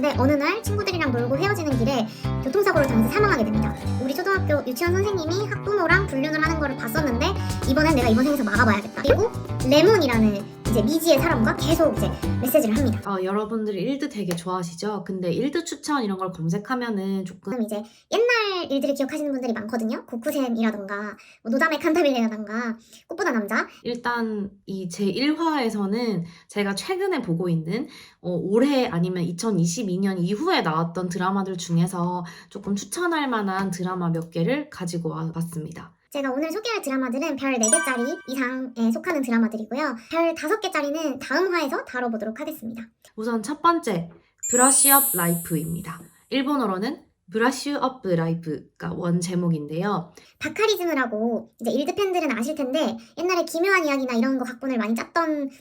근데 어느 날 친구들이랑 놀고 헤어지는 길에 교통사고를 당해서 사망하게 됩니다. 우리 초등학교 유치원 선생님이 학부모랑 불륜을 하는 거를 봤었는데 이번엔 내가 이번 생에서 막아봐야겠다. 그리고 레몬이라는 이제 미지의 사람과 계속 이제 메시지를 합니다. 여러분들이 일드 되게 좋아하시죠? 근데 일드 추천 이런 걸 검색하면은 조금 그럼 이제 옛날 일들을 기억하시는 분들이 많거든요. 고쿠센이라던가 뭐 노다메 칸타빌레라던가 꽃보다 남자. 일단 이 제1화에서는 제가 최근에 보고 있는 올해 아니면 2022년 이후에 나왔던 드라마들 중에서 조금 추천할 만한 드라마 몇 개를 가지고 와봤습니다. 제가 오늘 소개할 드라마들은 별 4개짜리 이상에 속하는 드라마들이고요. 별 5개짜리는 다음 화에서 다뤄보도록 하겠습니다. 우선 첫 번째, 브러쉬업 라이프입니다. 일본어로는 브러쉬업 라이프가 원 제목인데요. 바카리즈무라고 이제 일드 팬들은 아실 텐데 옛날에 기묘한 이야기나 이런 거 각본을 많이 짰던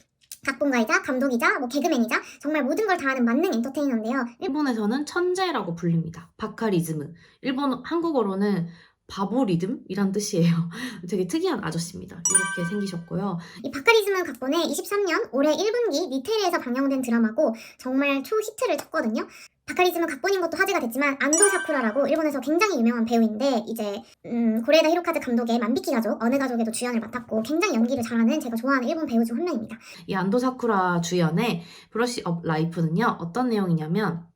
각본가이자 감독이자 뭐 개그맨이자 정말 모든 걸 다 하는 만능 엔터테이너인데요. 일본에서는 천재라고 불립니다. 바카리즈무. 한국어로는 바보 리듬이란 뜻이에요. 되게 특이한 아저씨입니다. 이렇게 생기셨고요. 이 바카리즈무 각본의 23년 올해 1분기 니테리에서 방영된 드라마고 정말 초히트를 쳤거든요. 바카리즈무 각본인 것도 화제가 됐지만 안도 사쿠라라고 일본에서 굉장히 유명한 배우인데 이제 고레에다 히로카즈 감독의 만비키 가족, 어느 가족에도 주연을 맡았고 굉장히 연기를 잘하는 제가 좋아하는 일본 배우 중 한 명입니다. 이 안도 사쿠라 주연의 브러쉬업 라이프는요. 어떤 내용이냐면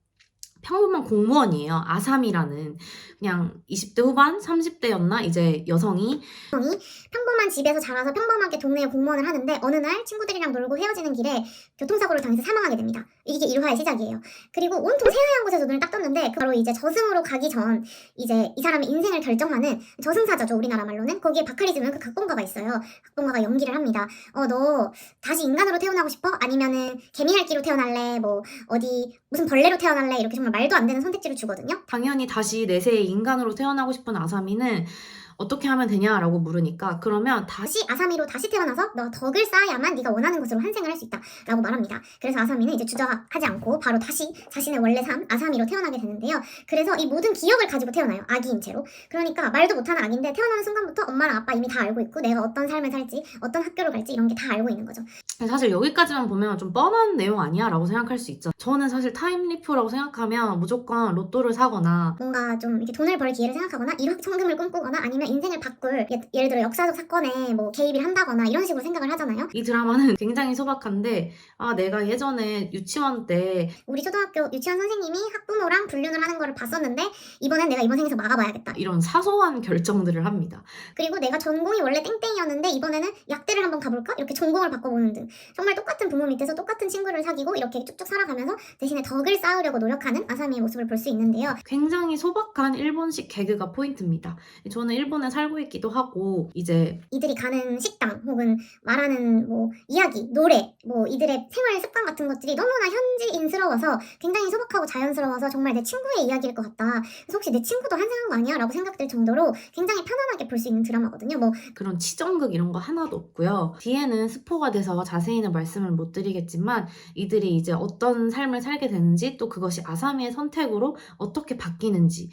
평범한 공무원이에요. 아삼이라는 그냥 20대 후반, 30대였나 이제 여성이 평범한 집에서 자라서 평범하게 동네에 공무원을 하는데 어느 날 친구들이랑 놀고 헤어지는 길에 교통사고를 당해서 사망하게 됩니다. 이게 1화의 시작이에요. 그리고 온통 새하얀 곳에서 눈을 딱 떴는데 바로 이제 저승으로 가기 전 이제 이 사람의 인생을 결정하는 저승사자죠. 우리나라 말로는. 거기에 바카리즈무 그 각본가가 있어요. 각본가가 연기를 합니다. 너 다시 인간으로 태어나고 싶어? 아니면은 개미핥기로 태어날래? 뭐 어디 무슨 벌레로 태어날래? 이렇게 정말 말도 안 되는 선택지를 주거든요. 당연히 다시 내세의 인간으로 태어나고 싶은 아사미는 어떻게 하면 되냐라고 물으니까 그러면 다시 아사미로 다시 태어나서 너 덕을 쌓아야만 네가 원하는 곳으로 환생을 할 수 있다 라고 말합니다. 그래서 아사미는 이제 주저하지 않고 바로 다시 자신의 원래 삶 아사미로 태어나게 되는데요. 그래서 이 모든 기억을 가지고 태어나요. 아기인 채로. 그러니까 말도 못하는 아기인데 태어나는 순간부터 엄마랑 아빠 이미 다 알고 있고 내가 어떤 삶을 살지 어떤 학교를 갈지 이런 게 다 알고 있는 거죠. 사실 여기까지만 보면 좀 뻔한 내용 아니야? 라고 생각할 수 있죠. 저는 사실 타임리프라고 생각하면 무조건 로또를 사거나 뭔가 좀 이렇게 돈을 벌 기회를 생각하거나 일확천금을 꿈꾸거나 아니면 인생을 바꿀 예를 들어 역사적 사건에 뭐 개입을 한다거나 이런 식으로 생각을 하잖아요. 이 드라마는 굉장히 소박한데 내가 예전에 유치원 때 우리 초등학교 유치원 선생님이 학부모랑 불륜을 하는 거를 봤었는데 이번엔 내가 이번 생에서 막아봐야겠다. 이런 사소한 결정들을 합니다. 그리고 내가 전공이 원래 땡땡이었는데 이번에는 약대를 한번 가볼까? 이렇게 전공을 바꿔보는 등 정말 똑같은 부모 밑에서 똑같은 친구를 사귀고 이렇게 쭉쭉 살아가면서 대신에 덕을 쌓으려고 노력하는 아사미의 모습을 볼 수 있는데요. 굉장히 소박한 일본식 개그가 포인트입니다. 저는 일본에 살고 있기도 하고 이제 이들이 가는 식당 혹은 말하는 뭐 이야기, 노래, 뭐 이들의 생활 습관 같은 것들이 너무나 현지인스러워서 굉장히 소박하고 자연스러워서 정말 내 친구의 이야기일 것 같다. 그래서 혹시 내 친구도 환생한 거 아니야? 라고 생각될 정도로 굉장히 편안하게 볼 수 있는 드라마거든요. 뭐 그런 치정극 이런 거 하나도 없고요. 뒤에는 스포가 돼서 자세히는 말씀을 못 드리겠지만 이들이 이제 어떤 삶을 살게 되는지 또 그것이 아사미의 선택으로 어떻게 바뀌는지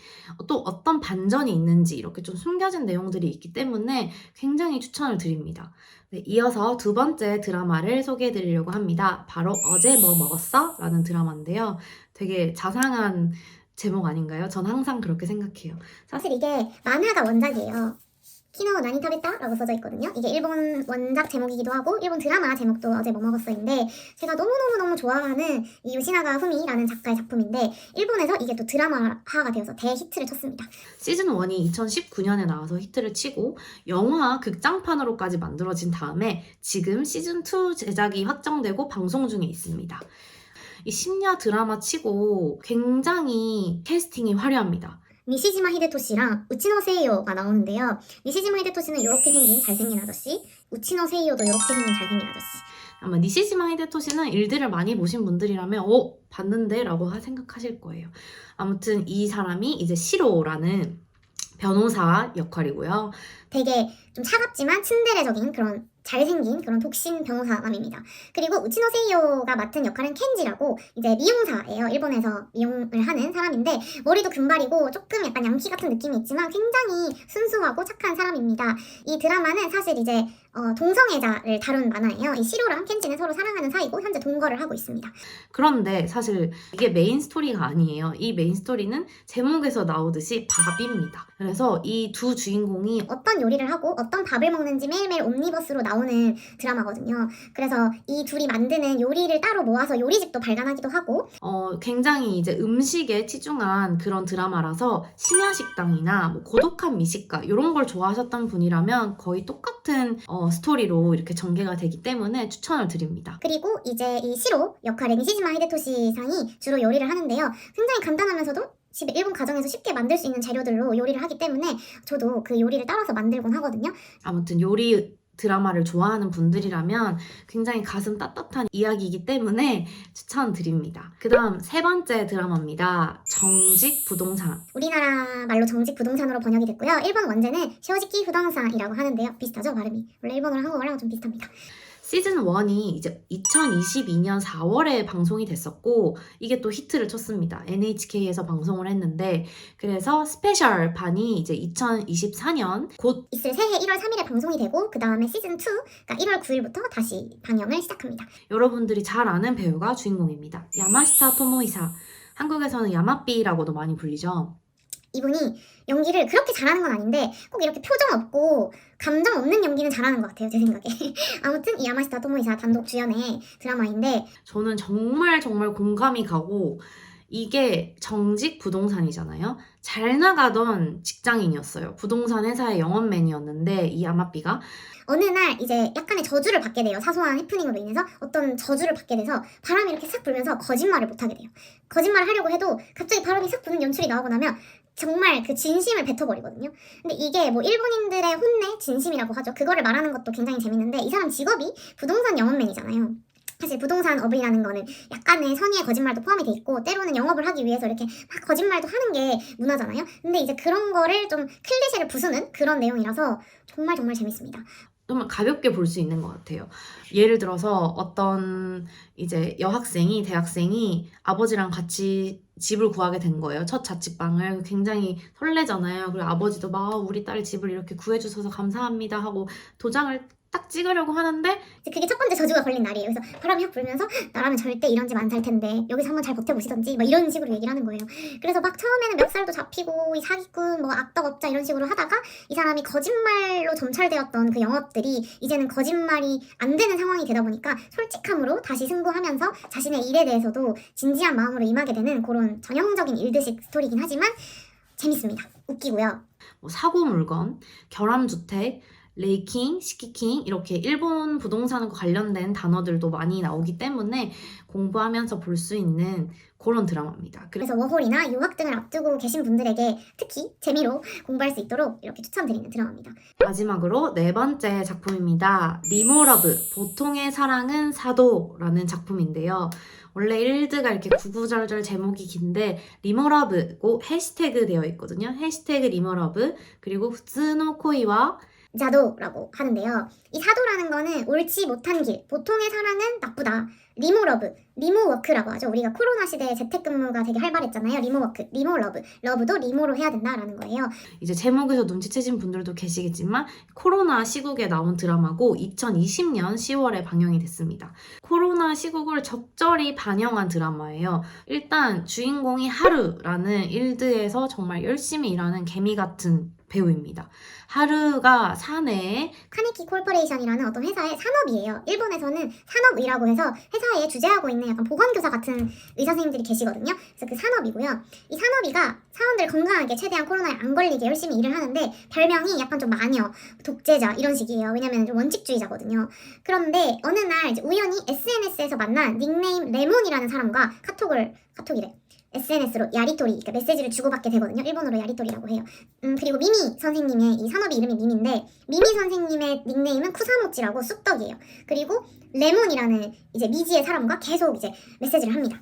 또 어떤 반전이 있는지 이렇게 좀 숨겨진 내용들이 있기 때문에 굉장히 추천을 드립니다. 네, 이어서 두 번째 드라마를 소개해 드리려고 합니다. 바로 어제 뭐 먹었어? 라는 드라마인데요. 되게 자상한 제목 아닌가요? 전 항상 그렇게 생각해요. 사실 이게 만화가 원작이에요. 키노 나니 타베타라고 써져 있거든요. 이게 일본 원작 제목이기도 하고 일본 드라마 제목도 어제 뭐 먹었어인데 제가 너무너무 좋아하는 이 요시나가 후미라는 작가의 작품인데 일본에서 이게 또 드라마화가 되어서 대히트를 쳤습니다. 시즌 1이 2019년에 나와서 히트를 치고 영화 극장판으로까지 만들어진 다음에 지금 시즌 2 제작이 확정되고 방송 중에 있습니다. 이 심야 드라마 치고 굉장히 캐스팅이 화려합니다. 니시지마 히데토시랑 우치노 세이요가 나오는데요. 니시지마 히데토시는 이렇게 생긴 잘생긴 아저씨, 우치노 세이요도 이렇게 생긴 잘생긴 아저씨. 아마 니시지마 히데토시는 일들을 많이 보신 분들이라면 봤는데? 라고 생각하실 거예요. 아무튼 이 사람이 이제 시로라는 변호사 역할이고요. 되게 좀 차갑지만 츤데레적인 그런 잘생긴 그런 독신 변호사남입니다. 그리고 우치노 세이요가 맡은 역할은 켄지라고 이제 미용사예요. 일본에서 미용을 하는 사람인데 머리도 금발이고 조금 약간 양키 같은 느낌이 있지만 굉장히 순수하고 착한 사람입니다. 이 드라마는 사실 이제 동성애자를 다룬 만화예요. 이 시로랑 켄지는 서로 사랑하는 사이고 현재 동거를 하고 있습니다. 그런데 사실 이게 메인 스토리가 아니에요. 이 메인 스토리는 제목에서 나오듯이 밥입니다. 그래서 이 두 주인공이 어떤 요리를 하고 어떤 밥을 먹는지 매일매일 옴니버스로 나오는 드라마거든요. 그래서 이 둘이 만드는 요리를 따로 모아서 요리집도 발간하기도 하고 굉장히 이제 음식에 치중한 그런 드라마라서 심야식당이나 뭐 고독한 미식가 이런 걸 좋아하셨던 분이라면 거의 똑같은 스토리로 이렇게 전개가 되기 때문에 추천을 드립니다. 그리고 이제 이 시로 역할의 니시지마 히데토시 상이 주로 요리를 하는데요. 굉장히 간단하면서도 집에 일본 가정에서 쉽게 만들 수 있는 재료들로 요리를 하기 때문에 저도 그 요리를 따라서 만들곤 하거든요. 아무튼 요리 드라마를 좋아하는 분들이라면 굉장히 가슴 따뜻한 이야기이기 때문에 추천드립니다. 그 다음 세 번째 드라마입니다. 정직 부동산. 우리나라 말로 정직 부동산으로 번역이 됐고요. 일본 원제는 쇼지키 부동산이라고 하는데요. 비슷하죠, 발음이. 원래 일본어랑 한국어랑 좀 비슷합니다. 시즌 1이 이제 2022년 4월에 방송이 됐었고 이게 또 히트를 쳤습니다. NHK에서 방송을 했는데 그래서 스페셜 반이 이제 2024년 곧 있을 새해 1월 3일에 방송이 되고 그 다음에 시즌 2, 그러니까 1월 9일부터 다시 방영을 시작합니다. 여러분들이 잘 아는 배우가 주인공입니다. 야마시타 토모이사. 한국에서는 야마삐라고도 많이 불리죠. 이분이 연기를 그렇게 잘하는 건 아닌데 꼭 이렇게 표정 없고 감정 없는 연기는 잘하는 것 같아요, 제 생각에. 아무튼 이 야마시타 토모이사 단독 주연의 드라마인데 저는 정말 공감이 가고 이게 정직 부동산이잖아요. 잘 나가던 직장인이었어요. 부동산 회사의 영업맨이었는데 이 야마삐가 어느 날 이제 약간의 저주를 받게 돼요. 사소한 해프닝으로 인해서 어떤 저주를 받게 돼서 바람이 이렇게 싹 불면서 거짓말을 못하게 돼요. 거짓말을 하려고 해도 갑자기 바람이 싹 부는 연출이 나오고 나면 정말 그 진심을 뱉어버리거든요. 근데 이게 뭐 일본인들의 혼내 진심이라고 하죠. 그거를 말하는 것도 굉장히 재밌는데 이 사람 직업이 부동산 영업맨이잖아요. 사실 부동산 업이라는 거는 약간의 선의의 거짓말도 포함이 돼 있고 때로는 영업을 하기 위해서 이렇게 막 거짓말도 하는 게 문화잖아요. 근데 이제 그런 거를 좀 클리셰를 부수는 그런 내용이라서 정말 재밌습니다. 정말 가볍게 볼 수 있는 것 같아요. 예를 들어서 어떤 이제 여학생이 대학생이 아버지랑 같이 집을 구하게 된 거예요. 첫 자취방을. 굉장히 설레잖아요. 그리고 아버지도 막 우리 딸 집을 이렇게 구해주셔서 감사합니다 하고 도장을 딱 찍으려고 하는데 이제 그게 첫 번째 저주가 걸린 날이에요. 그래서 바람이 확 불면서 나라면 절대 이런 집 안 살 텐데 여기서 한번 잘 버텨보시던지 막 이런 식으로 얘기를 하는 거예요. 그래서 막 처음에는 멱살도 잡히고 이 사기꾼 뭐 악덕업자 이런 식으로 하다가 이 사람이 거짓말로 점철되었던 그 영업들이 이제는 거짓말이 안 되는 상황이 되다 보니까 솔직함으로 다시 승부하면서 자신의 일에 대해서도 진지한 마음으로 임하게 되는 그런 전형적인 일드식 스토리긴 하지만 재밌습니다. 웃기고요. 뭐 사고 물건, 결함주택, 레이킹, 시키킹 이렇게 일본 부동산과 관련된 단어들도 많이 나오기 때문에 공부하면서 볼 수 있는 그런 드라마입니다. 그래서 워홀이나 유학 등을 앞두고 계신 분들에게 특히 재미로 공부할 수 있도록 이렇게 추천드리는 드라마입니다. 마지막으로 네 번째 작품입니다. 리모러브, 보통의 사랑은 사도라는 작품인데요. 원래 일드가 이렇게 구구절절 제목이 긴데 리모러브고 해시태그 되어 있거든요. 해시태그 리모러브 그리고 푸츠노 코이와 자도라고 하는데요. 이 사도라는 거는 옳지 못한 길, 보통의 사랑은 나쁘다. 리모러브, 리모워크라고 하죠. 우리가 코로나 시대에 재택근무가 되게 활발했잖아요. 리모워크, 리모러브, 러브도 리모로 해야 된다라는 거예요. 이제 제목에서 눈치채신 분들도 계시겠지만 코로나 시국에 나온 드라마고 2020년 10월에 방영이 됐습니다. 코로나 시국을 적절히 반영한 드라마예요. 일단 주인공이 하루라는 일드에서 정말 열심히 일하는 개미 같은 배우입니다. 하루가 사내에 카네키 콜포레이션이라는 어떤 회사의 산업이에요. 일본에서는 산업의라고 해서 회사에 주재하고 있는 약간 보건교사 같은 의사 선생님들이 계시거든요. 그래서 그 산업이고요. 이 산업이가 사원들 건강하게 최대한 코로나에 안 걸리게 열심히 일을 하는데 별명이 약간 좀 마녀, 독재자 이런 식이에요. 왜냐면 좀 원칙주의자거든요. 그런데 어느 날 이제 우연히 SNS에서 만난 닉네임 레몬이라는 사람과 카톡이래. SNS로 야리토리, 그러니까 메시지를 주고받게 되거든요. 일본어로 야리토리라고 해요. 그리고 미미 선생님의 이 산업이 이름이 미미인데 미미 선생님의 닉네임은 쿠사모찌라고 쑥떡이에요. 그리고 레몬이라는 이제 미지의 사람과 계속 이제 메시지를 합니다.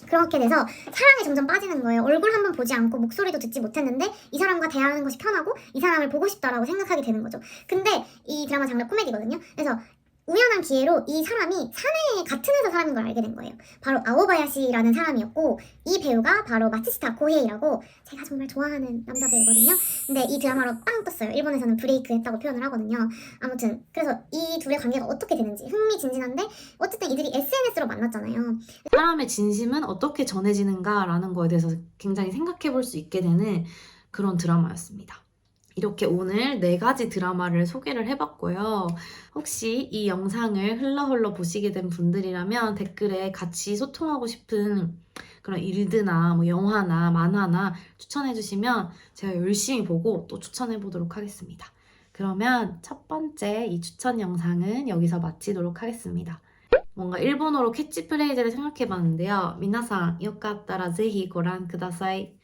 그렇게 돼서 사랑에 점점 빠지는 거예요. 얼굴 한번 보지 않고 목소리도 듣지 못했는데 이 사람과 대화하는 것이 편하고 이 사람을 보고 싶다라고 생각하게 되는 거죠. 근데 이 드라마 장르 코미디거든요. 그래서 우연한 기회로 이 사람이 사내의 같은 회사 사람인 걸 알게 된 거예요. 바로 아오바야시라는 사람이었고 이 배우가 바로 마츠시타 코헤이라고 제가 정말 좋아하는 남자 배우거든요. 근데 이 드라마로 빵 떴어요. 일본에서는 브레이크했다고 표현을 하거든요. 아무튼 그래서 이 둘의 관계가 어떻게 되는지 흥미진진한데 어쨌든 이들이 SNS로 만났잖아요. 사람의 진심은 어떻게 전해지는가라는 거에 대해서 굉장히 생각해 볼 수 있게 되는 그런 드라마였습니다. 이렇게 오늘 4가지 드라마를 소개를 해봤고요. 혹시 이 영상을 흘러 보시게 된 분들이라면 댓글에 같이 소통하고 싶은 그런 일드나 뭐 영화나 만화나 추천해주시면 제가 열심히 보고 또 추천해보도록 하겠습니다. 그러면 첫 번째 이 추천 영상은 여기서 마치도록 하겠습니다. 뭔가 일본어로 캐치프레이즈를 생각해봤는데요. 미나상 요카타라 제히 고란 쿠다사이.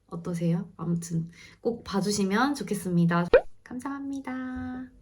어떠세요? 아무튼 꼭 봐주시면 좋겠습니다. 감사합니다.